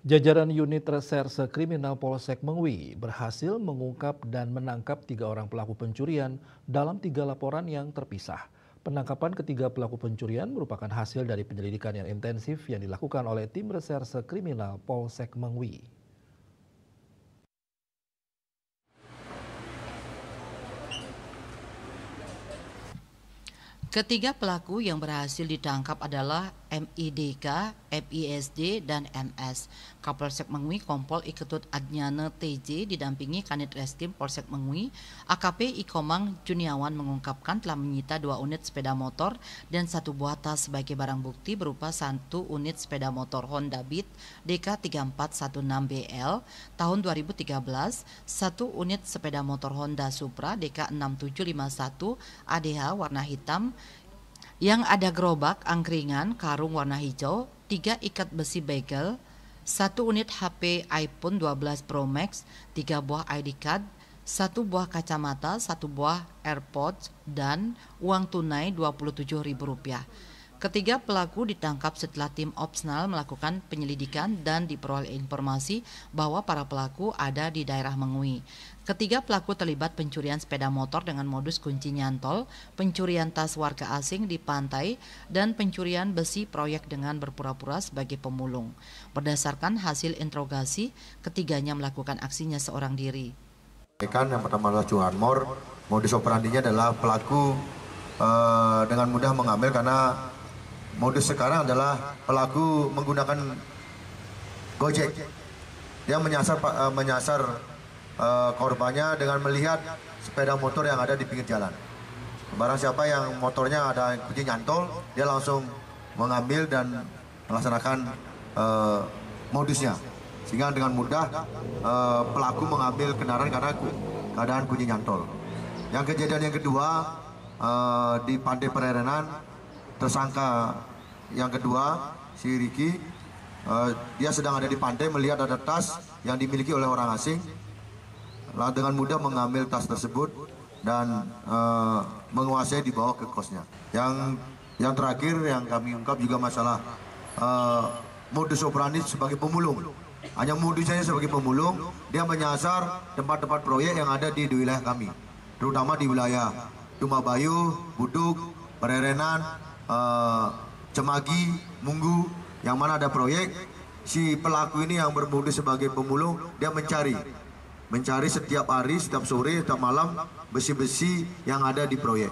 Jajaran unit reserse kriminal Polsek Mengwi berhasil mengungkap dan menangkap 3 orang pelaku pencurian dalam 3 laporan yang terpisah. Penangkapan ketiga pelaku pencurian merupakan hasil dari penyelidikan yang intensif yang dilakukan oleh tim reserse kriminal Polsek Mengwi. Ketiga pelaku yang berhasil ditangkap adalah MIDK, MISD, dan MS. Kapolsek Mengwi Kompol Iketut Adnyane TJ didampingi Kanit Reskrim Polsek Mengwi, AKP Ikomang Juniawan mengungkapkan telah menyita 2 unit sepeda motor dan 1 buah tas sebagai barang bukti berupa 1 unit sepeda motor Honda Beat DK3416BL tahun 2013, 1 unit sepeda motor Honda Supra DK6751 ADH warna hitam yang ada gerobak, angkringan, karung warna hijau, 3 ikat besi bagel, 1 unit HP iPhone 12 Pro Max, 3 buah ID card, 1 buah kacamata, 1 buah AirPods, dan uang tunai Rp27.000. Ketiga pelaku ditangkap setelah tim Opsnal melakukan penyelidikan dan diperoleh informasi bahwa para pelaku ada di daerah Mengwi. Ketiga pelaku terlibat pencurian sepeda motor dengan modus kunci nyantol, pencurian tas warga asing di pantai, dan pencurian besi proyek dengan berpura-pura sebagai pemulung. Berdasarkan hasil interogasi, ketiganya melakukan aksinya seorang diri. Yang pertama adalah curanmor, modus operandinya adalah pelaku dengan mudah mengambil karena modus sekarang adalah pelaku menggunakan Gojek. Dia menyasar korbannya dengan melihat sepeda motor yang ada di pinggir jalan. Barang siapa yang motornya ada kunci nyantol, dia langsung mengambil dan melaksanakan modusnya. Sehingga dengan mudah pelaku mengambil kendaraan karena keadaan kunci nyantol. Yang kejadian yang kedua di Pantai Pererenan, tersangka yang kedua si Riki, dia sedang ada di pantai melihat ada tas yang dimiliki oleh orang asing. Lalu dengan mudah mengambil tas tersebut dan menguasai dibawa ke kosnya. Yang terakhir yang kami ungkap juga masalah modus operandi sebagai pemulung. Hanya modusnya sebagai pemulung, dia menyasar tempat-tempat proyek yang ada di wilayah kami, terutama di wilayah Tumabayu, Buduk, Pererenan, Cemagi, Munggu, yang mana ada proyek. Si pelaku ini yang bermodus sebagai pemulung, dia mencari setiap hari, setiap sore, setiap malam besi-besi yang ada di proyek,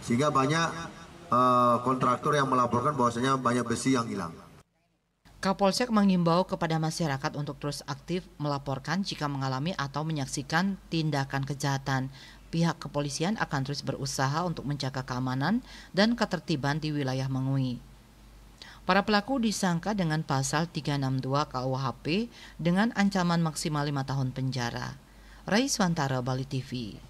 sehingga banyak kontraktor yang melaporkan bahwasanya banyak besi yang hilang. Kapolsek mengimbau kepada masyarakat untuk terus aktif melaporkan jika mengalami atau menyaksikan tindakan kejahatan. Pihak kepolisian akan terus berusaha untuk menjaga keamanan dan ketertiban di wilayah Mengwi. Para pelaku disangka dengan pasal 362 KUHP dengan ancaman maksimal 5 tahun penjara. Raiswantara, Bali TV.